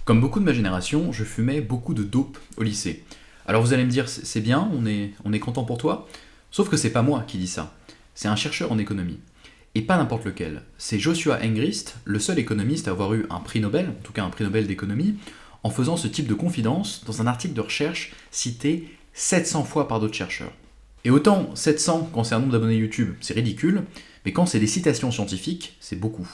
Comme beaucoup de ma génération, je fumais beaucoup de dope au lycée. Alors vous allez me dire, c'est bien, on est content pour toi. Sauf que c'est pas moi qui dis ça. C'est un chercheur en économie. Et pas n'importe lequel. C'est Joshua Engrist, le seul économiste à avoir eu un prix Nobel, en tout cas un prix Nobel d'économie, en faisant ce type de confidence dans un article de recherche cité 700 fois par d'autres chercheurs. Et autant 700 quand c'est un nombre d'abonnés YouTube, c'est ridicule, mais quand c'est des citations scientifiques, c'est beaucoup.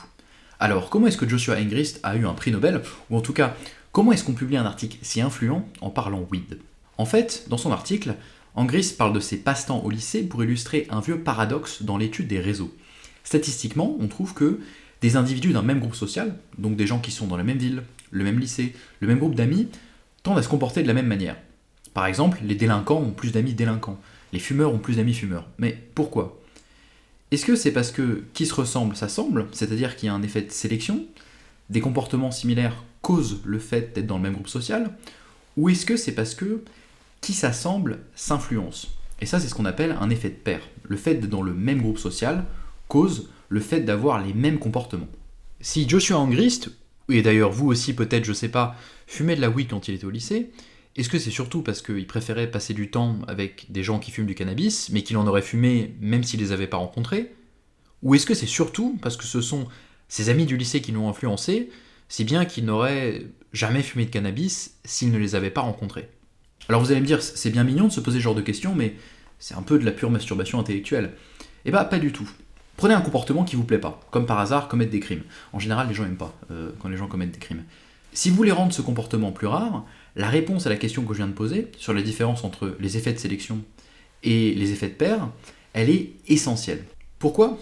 Alors, comment est-ce que Joshua Engrist a eu un prix Nobel, ou en tout cas, comment est-ce qu'on publie un article si influent en parlant weed? En fait, dans son article, Engrist parle de ses passe-temps au lycée pour illustrer un vieux paradoxe dans l'étude des réseaux. Statistiquement, on trouve que des individus d'un même groupe social, donc des gens qui sont dans la même ville, le même lycée, le même groupe d'amis, tendent à se comporter de la même manière. Par exemple, les délinquants ont plus d'amis délinquants, les fumeurs ont plus d'amis fumeurs. Mais pourquoi? Est-ce que c'est parce que qui se ressemble s'assemble, c'est-à-dire qu'il y a un effet de sélection, des comportements similaires causent le fait d'être dans le même groupe social, ou est-ce que c'est parce que qui s'assemble s'influence? Et ça, c'est ce qu'on appelle un effet de pair. Le fait d'être dans le même groupe social cause le fait d'avoir les mêmes comportements. Si Joshua Engrist, et d'ailleurs vous aussi peut-être, je sais pas, fumait de la weed quand il était au lycée, est-ce que c'est surtout parce qu'il préférait passer du temps avec des gens qui fument du cannabis, mais qu'il en aurait fumé même s'il les avait pas rencontrés? Ou est-ce que c'est surtout parce que ce sont ses amis du lycée qui l'ont influencé, si bien qu'il n'aurait jamais fumé de cannabis s'il ne les avait pas rencontrés? Alors vous allez me dire, c'est bien mignon de se poser ce genre de questions, mais c'est un peu de la pure masturbation intellectuelle. Eh bah pas du tout. Prenez un comportement qui vous plaît pas, comme par hasard commettre des crimes. En général, les gens aiment pas quand les gens commettent des crimes. Si vous voulez rendre ce comportement plus rare, la réponse à la question que je viens de poser, sur la différence entre les effets de sélection et les effets de pair, elle est essentielle. Pourquoi?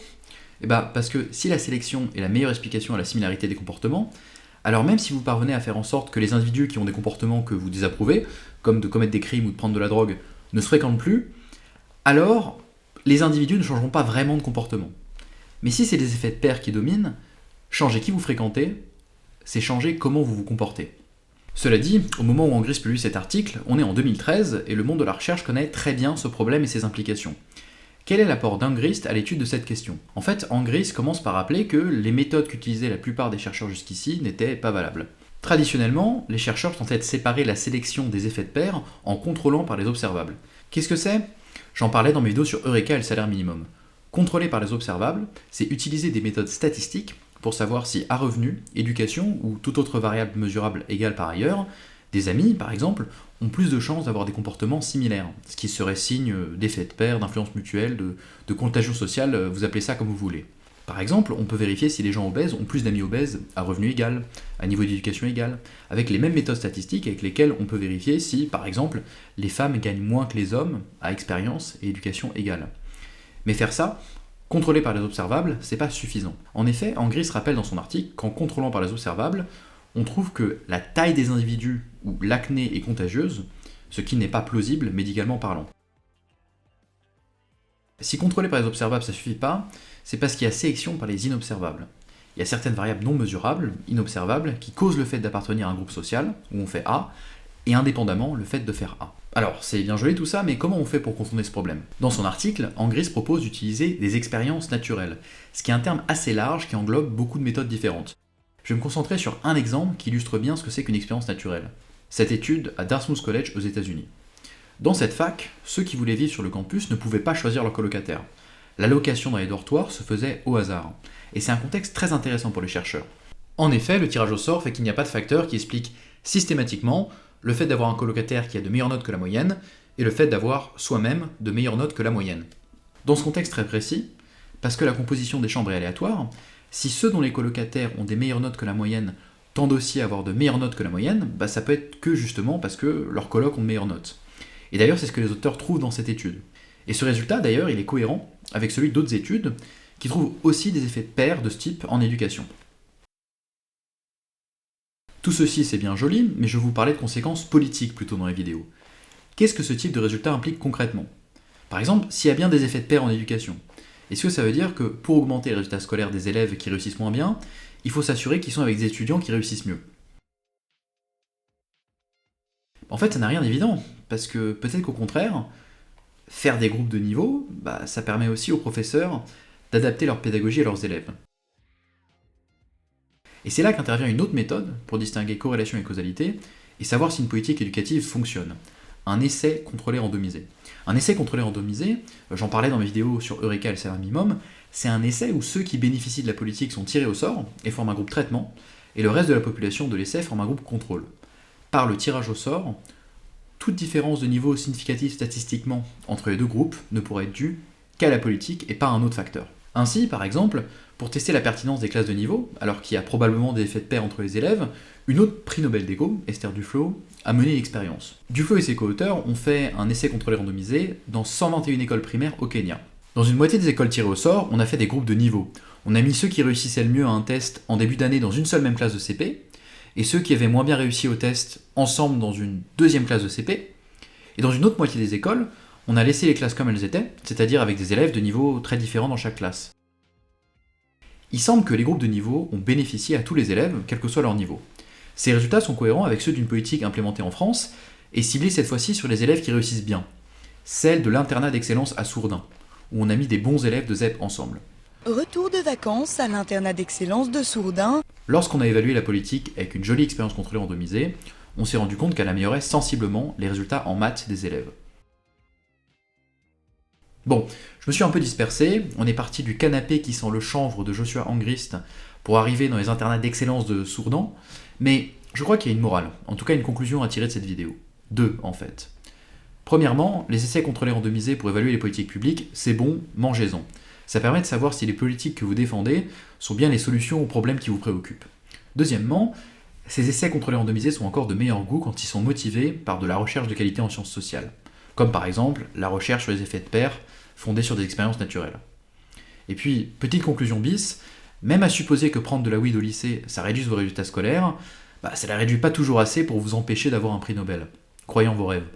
Eh ben, parce que si la sélection est la meilleure explication à la similarité des comportements, alors même si vous parvenez à faire en sorte que les individus qui ont des comportements que vous désapprouvez, comme de commettre des crimes ou de prendre de la drogue, ne se fréquentent plus, alors les individus ne changeront pas vraiment de comportement. Mais si c'est les effets de pair qui dominent, changer qui vous fréquentez, c'est changer comment vous vous comportez. Cela dit, au moment où Engrist publie cet article, on est en 2013 et le monde de la recherche connaît très bien ce problème et ses implications. Quel est l'apport d'Engrist à l'étude de cette question? En fait, Engrist commence par rappeler que les méthodes qu'utilisaient la plupart des chercheurs jusqu'ici n'étaient pas valables. Traditionnellement, les chercheurs tentaient de séparer la sélection des effets de pair en contrôlant par les observables. Qu'est-ce que c'est? J'en parlais dans mes vidéos sur Eureka et le salaire minimum. Contrôler par les observables, c'est utiliser des méthodes statistiques pour savoir si à revenu, éducation ou toute autre variable mesurable égale par ailleurs, des amis, par exemple, ont plus de chances d'avoir des comportements similaires, ce qui serait signe d'effet de pair, d'influence mutuelle, de contagion sociale, vous appelez ça comme vous voulez. Par exemple, on peut vérifier si les gens obèses ont plus d'amis obèses à revenu égal, à niveau d'éducation égal, avec les mêmes méthodes statistiques avec lesquelles on peut vérifier si, par exemple, les femmes gagnent moins que les hommes à expérience et éducation égale. Mais faire ça, contrôler par les observables, c'est pas suffisant. En effet, Engrist rappelle dans son article qu'en contrôlant par les observables, on trouve que la taille des individus où l'acné est contagieuse, ce qui n'est pas plausible médicalement parlant. Si contrôler par les observables ça suffit pas, c'est parce qu'il y a sélection par les inobservables. Il y a certaines variables non mesurables, inobservables, qui causent le fait d'appartenir à un groupe social, où on fait A, et indépendamment le fait de faire A. Alors, c'est bien joli tout ça, mais comment on fait pour contourner ce problème? Dans son article, Engrist propose d'utiliser des expériences naturelles, ce qui est un terme assez large qui englobe beaucoup de méthodes différentes. Je vais me concentrer sur un exemple qui illustre bien ce que c'est qu'une expérience naturelle. Cette étude à Dartmouth College aux États-Unis. Dans cette fac, ceux qui voulaient vivre sur le campus ne pouvaient pas choisir leur colocataire. L'allocation dans les dortoirs se faisait au hasard, et c'est un contexte très intéressant pour les chercheurs. En effet, le tirage au sort fait qu'il n'y a pas de facteur qui explique systématiquement le fait d'avoir un colocataire qui a de meilleures notes que la moyenne, et le fait d'avoir soi-même de meilleures notes que la moyenne. Dans ce contexte très précis, parce que la composition des chambres est aléatoire, si ceux dont les colocataires ont des meilleures notes que la moyenne tendent aussi à avoir de meilleures notes que la moyenne, ça peut être que justement parce que leurs colocs ont de meilleures notes. Et d'ailleurs, c'est ce que les auteurs trouvent dans cette étude. Et ce résultat, d'ailleurs, il est cohérent avec celui d'autres études qui trouvent aussi des effets de pair de ce type en éducation. Tout ceci, c'est bien joli, mais je vais vous parler de conséquences politiques plutôt dans les vidéos. Qu'est-ce que ce type de résultat implique concrètement? Par exemple, s'il y a bien des effets de pair en éducation, est-ce que ça veut dire que pour augmenter les résultats scolaires des élèves qui réussissent moins bien, il faut s'assurer qu'ils sont avec des étudiants qui réussissent mieux? En fait, ça n'a rien d'évident, parce que peut-être qu'au contraire, faire des groupes de niveau, ça permet aussi aux professeurs d'adapter leur pédagogie à leurs élèves. Et c'est là qu'intervient une autre méthode pour distinguer corrélation et causalité, et savoir si une politique éducative fonctionne. Un essai contrôlé randomisé. Un essai contrôlé randomisé, j'en parlais dans mes vidéos sur Eureka et le salaire minimum, c'est un essai où ceux qui bénéficient de la politique sont tirés au sort et forment un groupe traitement, et le reste de la population de l'essai forme un groupe contrôle. Par le tirage au sort, toute différence de niveau significative statistiquement entre les deux groupes ne pourrait être due qu'à la politique et pas à un autre facteur. Ainsi, par exemple, pour tester la pertinence des classes de niveau, alors qu'il y a probablement des effets de pair entre les élèves, une autre prix Nobel d'éco, Esther Duflo, a mené l'expérience. Duflo et ses co-auteurs ont fait un essai contrôlé randomisé dans 121 écoles primaires au Kenya. Dans une moitié des écoles tirées au sort, on a fait des groupes de niveau. On a mis ceux qui réussissaient le mieux à un test en début d'année dans une seule même classe de CP, et ceux qui avaient moins bien réussi au test ensemble dans une deuxième classe de CP. Et dans une autre moitié des écoles, on a laissé les classes comme elles étaient, c'est-à-dire avec des élèves de niveaux très différents dans chaque classe. Il semble que les groupes de niveau ont bénéficié à tous les élèves, quel que soit leur niveau. Ces résultats sont cohérents avec ceux d'une politique implémentée en France, et ciblée cette fois-ci sur les élèves qui réussissent bien, celle de l'internat d'excellence à Sourdin, où on a mis des bons élèves de ZEP ensemble. Retour de vacances à l'internat d'excellence de Sourdin. Lorsqu'on a évalué la politique avec une jolie expérience contrôlée randomisée, on s'est rendu compte qu'elle améliorait sensiblement les résultats en maths des élèves. Bon, je me suis un peu dispersé, on est parti du canapé qui sent le chanvre de Joshua Angrist pour arriver dans les internats d'excellence de Sourdin, mais je crois qu'il y a une morale, en tout cas une conclusion à tirer de cette vidéo. Deux, en fait. Premièrement, les essais contrôlés randomisés pour évaluer les politiques publiques, c'est bon, mangez-en. Ça permet de savoir si les politiques que vous défendez sont bien les solutions aux problèmes qui vous préoccupent. Deuxièmement, ces essais contrôlés randomisés sont encore de meilleur goût quand ils sont motivés par de la recherche de qualité en sciences sociales, comme par exemple la recherche sur les effets de pair fondée sur des expériences naturelles. Et puis, petite conclusion bis, même à supposer que prendre de la weed au lycée, ça réduise vos résultats scolaires, ça ne la réduit pas toujours assez pour vous empêcher d'avoir un prix Nobel. Croyez en vos rêves.